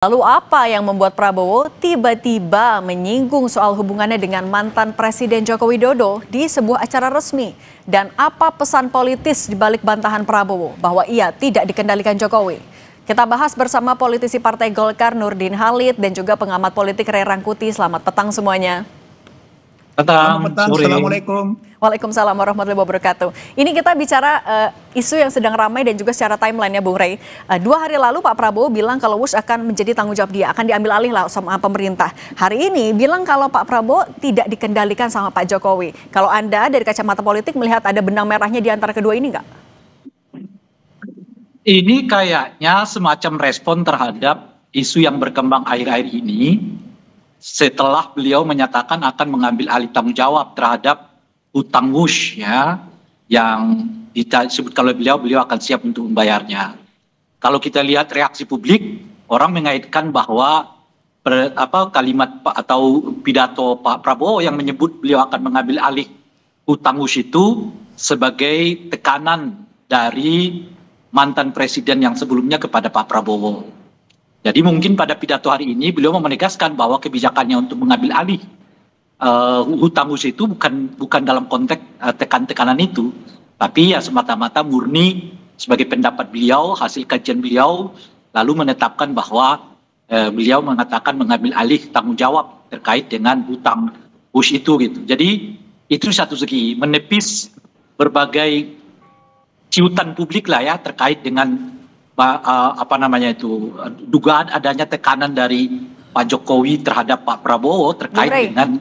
Lalu apa yang membuat Prabowo tiba-tiba menyinggung soal hubungannya dengan mantan Presiden Joko Widodo di sebuah acara resmi? Dan apa pesan politis di balik bantahan Prabowo bahwa ia tidak dikendalikan Jokowi? Kita bahas bersama politisi Partai Golkar Nurdin Halid dan juga pengamat politik Ray Rangkuti. Selamat petang semuanya. Selamat petang, Assalamualaikum. Waalaikumsalam warahmatullahi wabarakatuh. Ini kita bicara isu yang sedang ramai dan juga secara timeline ya Bung Ray. 2 hari lalu Pak Prabowo bilang kalau WUS akan menjadi tanggung jawab dia, akan diambil alih lah sama pemerintah. Hari ini bilang kalau Pak Prabowo tidak dikendalikan sama Pak Jokowi. Kalau Anda dari kacamata politik melihat ada benang merahnya di antara kedua ini nggak? Ini kayaknya semacam respon terhadap isu yang berkembang akhir-akhir ini setelah beliau menyatakan akan mengambil alih tanggung jawab terhadap hutang WUS ya, yang disebut kalau beliau akan siap untuk membayarnya. Kalau kita lihat reaksi publik, orang mengaitkan bahwa kalimat atau pidato Pak Prabowo yang menyebut beliau akan mengambil alih hutang WUS itu sebagai tekanan dari mantan presiden yang sebelumnya kepada Pak Prabowo. Jadi mungkin pada pidato hari ini beliau mau menegaskan bahwa kebijakannya untuk mengambil alih hutang WUS itu bukan dalam konteks tekan-tekanan itu, tapi ya semata-mata murni sebagai pendapat beliau, hasil kajian beliau, lalu menetapkan bahwa beliau mengatakan mengambil alih tanggung jawab terkait dengan hutang WUS itu gitu. Jadi itu satu segi menepis berbagai ciutan publik lah ya terkait dengan dugaan adanya tekanan dari Pak Jokowi terhadap Pak Prabowo terkait dengan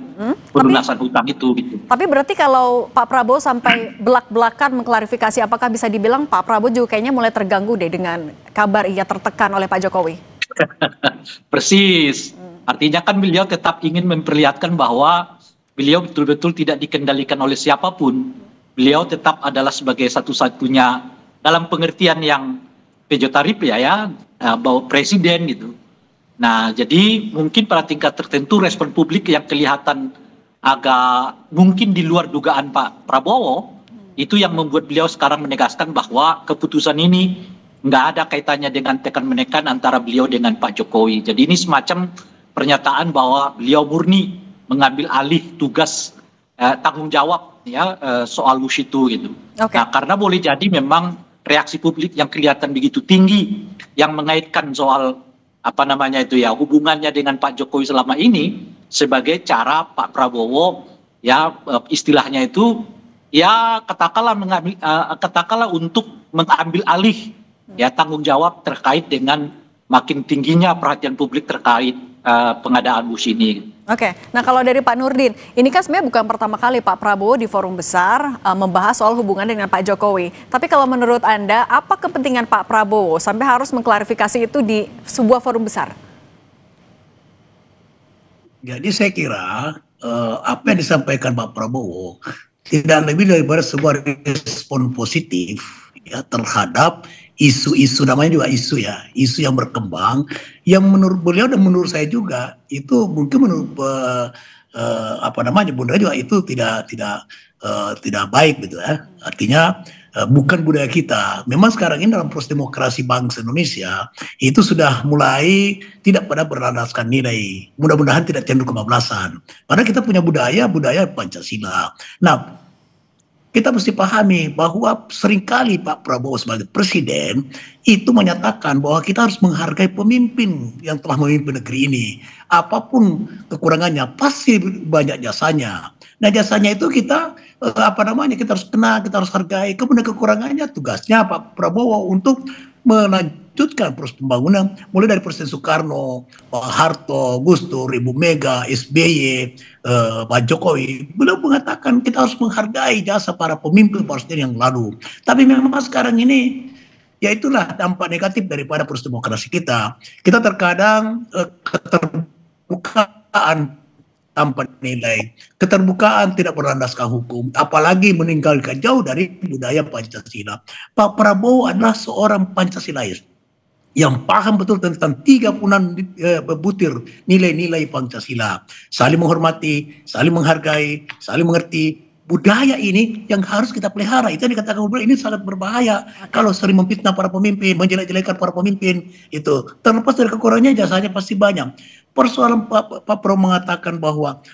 pelunasan hutang itu gitu. Tapi berarti kalau Pak Prabowo sampai belak-belakan mengklarifikasi, apakah bisa dibilang Pak Prabowo juga kayaknya mulai terganggu deh dengan kabar ia tertekan oleh Pak Jokowi? Persis. Artinya kan beliau tetap ingin memperlihatkan bahwa beliau betul-betul tidak dikendalikan oleh siapapun. Beliau tetap adalah sebagai satu-satunya dalam pengertian yang pejoratif ya, bahwa presiden gitu. Nah, jadi mungkin pada tingkat tertentu respon publik yang kelihatan agak mungkin di luar dugaan Pak Prabowo, itu yang membuat beliau sekarang menegaskan bahwa keputusan ini nggak ada kaitannya dengan tekan-menekan antara beliau dengan Pak Jokowi. Jadi ini semacam pernyataan bahwa beliau murni mengambil alih tugas tanggung jawab ya soal WUS itu gitu. Okay. Nah, karena boleh jadi memang reaksi publik yang kelihatan begitu tinggi yang mengaitkan soal hubungannya dengan Pak Jokowi selama ini sebagai cara Pak Prabowo ya istilahnya itu ya katakanlah untuk mengambil alih ya tanggung jawab terkait dengan makin tingginya perhatian publik terkait pengadaan WUS ini. Oke, nah kalau dari Pak Nurdin, ini kan sebenarnya bukan pertama kali Pak Prabowo di forum besar membahas soal hubungan dengan Pak Jokowi. Tapi kalau menurut Anda, apa kepentingan Pak Prabowo sampai harus mengklarifikasi itu di sebuah forum besar? Jadi saya kira apa yang disampaikan Pak Prabowo tidak lebih daripada sebuah respon positif ya terhadap isu-isu, namanya juga isu ya, isu yang berkembang yang menurut beliau dan menurut saya juga itu mungkin menurut Bunda juga itu tidak baik gitu ya. Artinya bukan budaya kita. Memang sekarang ini dalam proses demokrasi bangsa Indonesia itu sudah mulai tidak pada berlandaskan nilai. Mudah-mudahan tidak cenderung kebablasan. Padahal kita punya budaya Pancasila. Nah, kita mesti pahami bahwa seringkali Pak Prabowo sebagai presiden itu menyatakan bahwa kita harus menghargai pemimpin yang telah memimpin negeri ini. Apapun kekurangannya pasti banyak jasanya. Nah, jasanya itu kita kita harus kenal, kita harus hargai. Kemudian kekurangannya tugasnya Pak Prabowo untuk melanjutkan proses pembangunan mulai dari Presiden Soekarno, Pak Harto, Gus Dur, Ibu Mega, SBY, Pak Jokowi. Beliau mengatakan kita harus menghargai jasa para pemimpin yang lalu. Tapi memang sekarang ini ya itulah dampak negatif daripada proses demokrasi kita. Kita terkadang keterbukaan tanpa nilai, keterbukaan tidak berlandaskan hukum, apalagi meninggalkan jauh dari budaya Pancasila. Pak Prabowo adalah seorang Pancasilais yang paham betul tentang 36 butir nilai-nilai Pancasila. Saling menghormati, saling menghargai, saling mengerti, budaya ini yang harus kita pelihara. Itu yang dikatakan ini sangat berbahaya. Kalau sering memfitnah para pemimpin, menjelek-jelekan para pemimpin, itu terlepas dari kekurangannya, jasanya pasti banyak. Persoalan Pak Prabowo mengatakan bahwa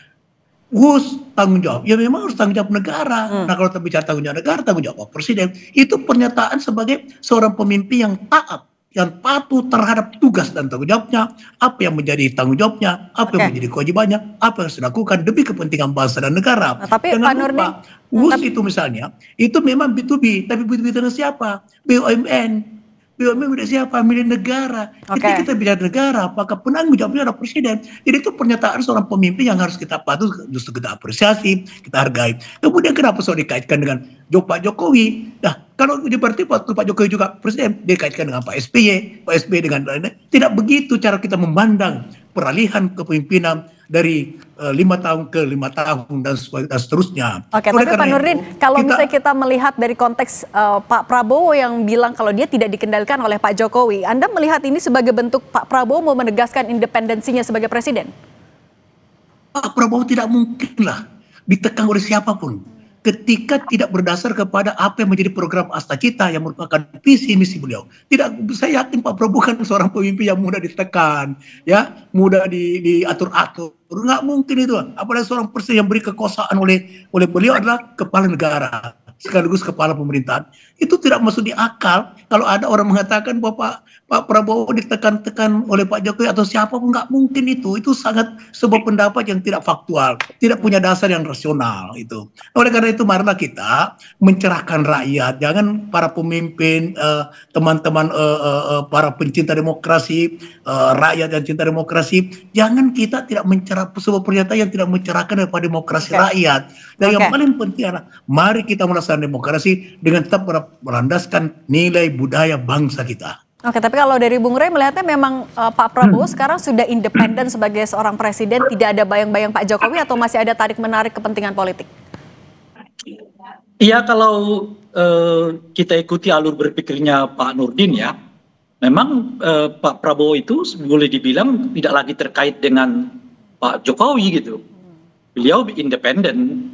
harus tanggung jawab, ya memang harus tanggung jawab negara. Nah kalau bicara tanggung jawab negara, tanggung jawab presiden, itu pernyataan sebagai seorang pemimpin yang taat, yang patuh terhadap tugas dan tanggung jawabnya, apa yang menjadi tanggung jawabnya, apa yang menjadi kewajibannya, apa yang harus dilakukan demi kepentingan bangsa dan negara. Nah, tapi jangan Pak Nurdin, lupa, itu misalnya, itu memang B2B, tapi B2B dengan siapa? BUMN. BUMN milik siapa? Milik negara. Ketika kita bicara negara, apakah penanggung jawabnya adalah presiden? Jadi itu pernyataan seorang pemimpin yang harus kita patuh, justru kita apresiasi, kita hargai. Kemudian kenapa soal dikaitkan dengan Pak Jokowi? Nah, kalau berarti Pak Jokowi juga presiden, dikaitkan dengan Pak SBY dengan lain-lain. Tidak begitu cara kita memandang peralihan kepemimpinan dari 5 tahun ke 5 tahun dan seterusnya. Oke, tapi Pak Nurdin, kalau misalnya kita melihat dari konteks Pak Prabowo yang bilang kalau dia tidak dikendalikan oleh Pak Jokowi, Anda melihat ini sebagai bentuk Pak Prabowo mau menegaskan independensinya sebagai presiden? Pak Prabowo tidak mungkinlah ditekan oleh siapapun ketika tidak berdasar kepada apa yang menjadi program Asta Cita yang merupakan visi misi beliau. Tidak, saya yakin Pak Prabowo kan seorang pemimpin yang mudah ditekan, ya, mudah diatur-atur. Nggak mungkin itu. Apalagi seorang presiden yang beri kekuasaan oleh beliau adalah kepala negara sekaligus kepala pemerintahan. Itu tidak masuk di akal kalau ada orang mengatakan bahwa Pak Prabowo ditekan-tekan oleh Pak Jokowi atau siapapun. Nggak mungkin itu. Itu sangat sebuah pendapat yang tidak faktual, tidak punya dasar yang rasional itu. Oleh karena itu marilah kita mencerahkan rakyat. Jangan para pemimpin, teman-teman para pencinta demokrasi, rakyat yang cinta demokrasi, jangan kita tidak mencerah sebuah pernyataan yang tidak mencerahkan daripada demokrasi rakyat. Dan yang paling penting adalah mari kita melaksanakan demokrasi dengan tetap berlandaskan nilai budaya bangsa kita. Oke, tapi kalau dari Bung Rey melihatnya memang Pak Prabowo sekarang sudah independen sebagai seorang presiden, tidak ada bayang-bayang Pak Jokowi atau masih ada tarik-menarik kepentingan politik? Iya, kalau kita ikuti alur berpikirnya Pak Nurdin ya, memang Pak Prabowo itu boleh dibilang tidak lagi terkait dengan Pak Jokowi gitu. Beliau independen,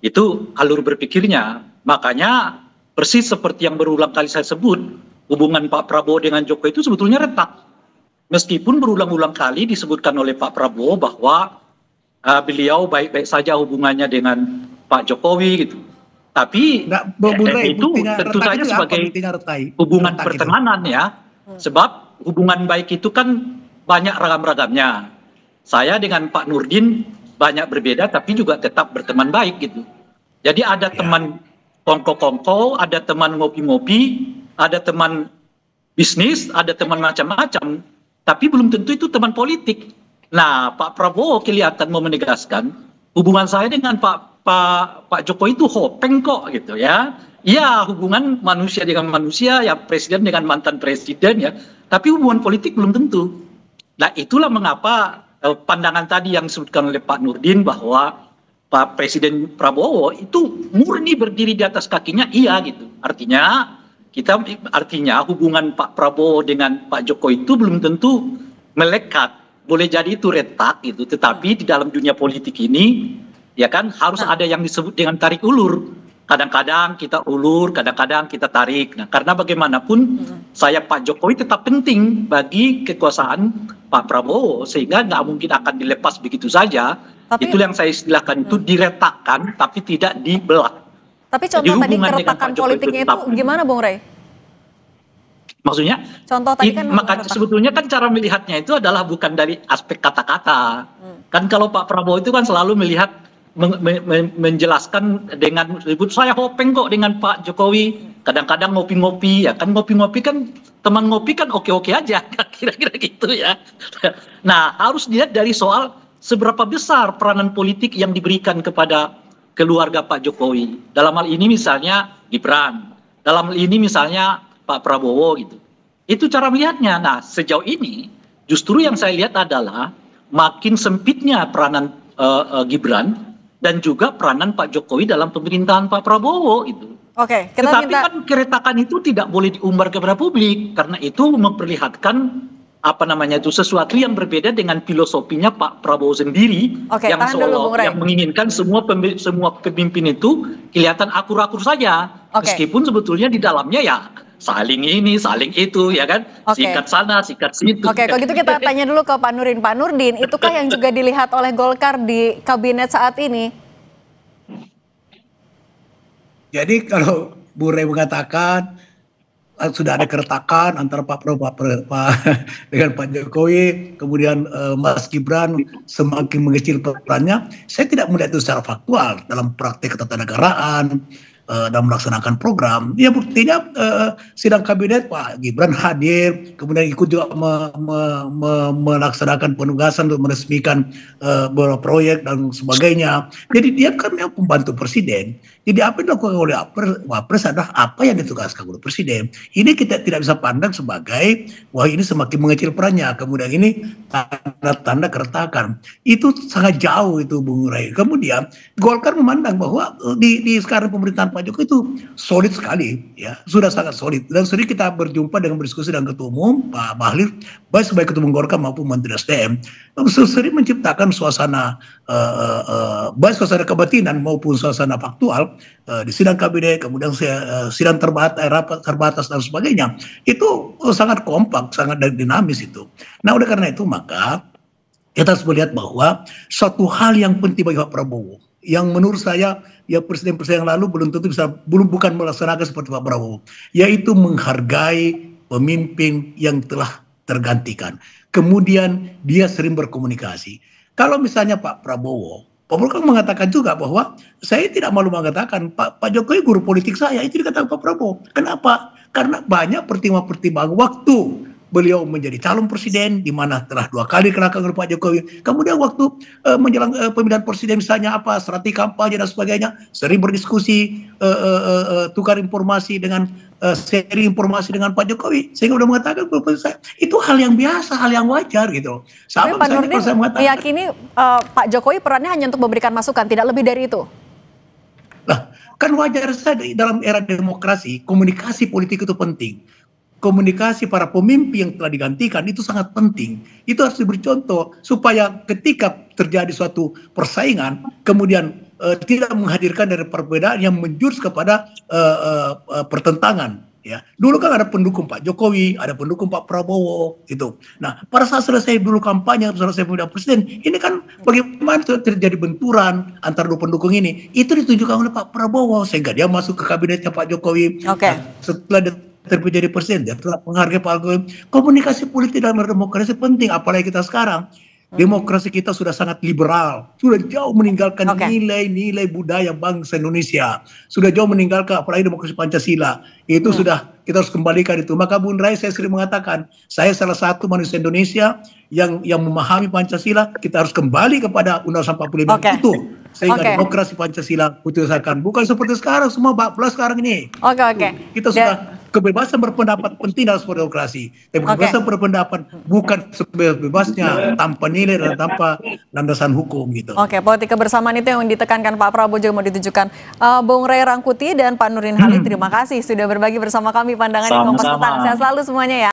itu alur berpikirnya. Makanya persis seperti yang berulang kali saya sebut, hubungan Pak Prabowo dengan Jokowi itu sebetulnya retak. Meskipun berulang-ulang kali disebutkan oleh Pak Prabowo bahwa beliau baik-baik saja hubungannya dengan Pak Jokowi gitu. Tapi itu tentu saja sebagai hubungan pertemanan ya. Sebab hubungan baik itu kan banyak ragam-ragamnya. Saya dengan Pak Nurdin banyak berbeda tapi juga tetap berteman baik gitu. Jadi ada teman kongko-kongko, ada teman ngopi-ngopi, ada teman bisnis, ada teman macam-macam, tapi belum tentu itu teman politik. Nah, Pak Prabowo kelihatan mau menegaskan hubungan saya dengan Pak Jokowi itu hopeng kok gitu ya. Iya, hubungan manusia dengan manusia, ya presiden dengan mantan presiden ya, tapi hubungan politik belum tentu. Nah, itulah mengapa pandangan tadi yang disebutkan oleh Pak Nurdin bahwa Pak Presiden Prabowo itu murni berdiri di atas kakinya, iya gitu. Artinya hubungan Pak Prabowo dengan Pak Jokowi itu belum tentu melekat, boleh jadi itu retak gitu. Tetapi di dalam dunia politik ini, ya kan harus ada yang disebut dengan tarik ulur. Kadang-kadang kita ulur, kadang-kadang kita tarik. Nah, karena bagaimanapun Pak Jokowi tetap penting bagi kekuasaan Pak Prabowo, sehingga nggak mungkin akan dilepas begitu saja. Tapi, itu yang saya istilahkan itu diretakkan, tapi tidak dibelah. Tapi contoh tadi keretakan politiknya itu gimana, Bung Rey? Maksudnya? Contoh tadi kan sebetulnya kan cara melihatnya itu adalah bukan dari aspek kata-kata. Kan kalau Pak Prabowo itu kan selalu melihat menjelaskan dengan saya hopeng kok dengan Pak Jokowi, kadang-kadang ngopi-ngopi ya kan, ngopi-ngopi kan teman ngopi kan oke-oke aja kira-kira gitu ya. Nah, harus dilihat dari soal seberapa besar peranan politik yang diberikan kepada keluarga Pak Jokowi. Dalam hal ini misalnya Gibran, dalam hal ini misalnya Pak Prabowo gitu. Itu cara melihatnya. Nah, sejauh ini justru yang saya lihat adalah makin sempitnya peranan Gibran dan juga peranan Pak Jokowi dalam pemerintahan Pak Prabowo itu. Oke, tetapi kan keretakan itu tidak boleh diumbar kepada publik karena itu memperlihatkan apa namanya itu sesuatu yang berbeda dengan filosofinya Pak Prabowo sendiri Oke, yang tahan dulu, Bung Rey. yang menginginkan semua pemimpin itu kelihatan akur-akur saja, Oke. meskipun sebetulnya di dalamnya ya saling ini, saling itu, ya kan, Oke. sikat sana, sikat situ. Oke, kalau gitu kita tanya dulu ke Pak Nurdin. Pak Nurdin, itukah yang juga dilihat oleh Golkar di kabinet saat ini? Jadi kalau Bu Rey mengatakan sudah ada keretakan antara Pak Prabowo dengan Pak Jokowi, kemudian Mas Gibran semakin mengecil perannya, saya tidak melihat itu secara faktual dalam praktek ketatanegaraan, dalam melaksanakan program. Ya buktinya sidang kabinet Pak Gibran hadir, kemudian ikut juga melaksanakan penugasan untuk meresmikan beberapa proyek dan sebagainya. Jadi dia kan memang pembantu presiden. Jadi apa yang dilakukan oleh Wapres adalah apa yang ditugaskan oleh presiden. Ini kita tidak bisa pandang sebagai wah ini semakin mengecil perannya, kemudian ini tanda-tanda keretakan. Itu sangat jauh itu Bung Ray. Kemudian Golkar memandang bahwa di sekarang pemerintahan Pak Jokowi itu solid sekali, ya sudah sangat solid. Dan sering kita berjumpa dengan berdiskusi dengan Ketua Umum Pak Bahlil, baik sebagai Ketua Umum Golkar maupun Menteri SDM, sering menciptakan suasana baik suasana kebatinan maupun suasana faktual di sidang kabinet, kemudian sidang rapat terbatas dan sebagainya. Itu sangat kompak, sangat dinamis itu. Nah, oleh karena itu maka kita harus melihat bahwa suatu hal yang penting bagi Pak Prabowo, yang menurut saya ya presiden-presiden yang lalu bukan melaksanakan seperti Pak Prabowo, yaitu menghargai pemimpin yang telah tergantikan. Kemudian dia sering berkomunikasi. Kalau misalnya Pak Prabowo kan mengatakan juga bahwa saya tidak malu mengatakan Pak Jokowi guru politik saya, itu dikatakan Pak Prabowo. Kenapa? Karena banyak pertimbangan-pertimbangan waktu beliau menjadi calon presiden, di mana telah 2 kali dikalahkan oleh Pak Jokowi. Kemudian waktu menjelang pemilihan presiden misalnya apa strategi kampanye dan sebagainya, sering berdiskusi, tukar informasi dengan seri informasi dengan Pak Jokowi, sehingga sudah mengatakan saya itu hal yang biasa, hal yang wajar gitu. Tapi Pak Nurdin meyakini Pak Jokowi perannya hanya untuk memberikan masukan, tidak lebih dari itu. Lah, kan wajar saja dalam era demokrasi, komunikasi politik itu penting. Komunikasi para pemimpin yang telah digantikan itu sangat penting. Itu harus diberi contoh supaya ketika terjadi suatu persaingan, kemudian tidak menghadirkan dari perbedaan yang menjurus kepada pertentangan. Ya, dulu kan ada pendukung Pak Jokowi, ada pendukung Pak Prabowo, gitu. Nah, pada saat selesai dulu kampanye, selesai pemilihan presiden, ini kan bagaimana terjadi benturan antara dua pendukung ini? Itu ditunjukkan oleh Pak Prabowo sehingga dia masuk ke kabinetnya Pak Jokowi. Oke. Nah, setelah terjadi presiden, dia telah menghargai Pak Jokowi. Komunikasi politik dalam demokrasi penting, apalagi kita sekarang. Demokrasi kita sudah sangat liberal, sudah jauh meninggalkan nilai-nilai budaya bangsa Indonesia, sudah jauh meninggalkan apalagi demokrasi Pancasila. Itu sudah kita harus kembalikan itu. Maka Bung Rai, saya sering mengatakan, saya salah satu manusia Indonesia yang memahami Pancasila. Kita harus kembali kepada Undang-Undang 45 itu, sehingga demokrasi Pancasila putuskan. Bukan seperti sekarang, semua bablas sekarang ini. Kita sudah kebebasan berpendapat penting dalam sebuah demokrasi. Tapi kebebasan berpendapat bukan sebebasnya tanpa nilai dan tanpa landasan hukum gitu. Politik kebersamaan itu yang ditekankan Pak Prabowo juga mau ditunjukkan. Bung Rey Rangkuti dan Pak Nurdin Halid, terima kasih sudah berbagi bersama kami pandangan di Kompas Petang. Sehat selalu semuanya ya.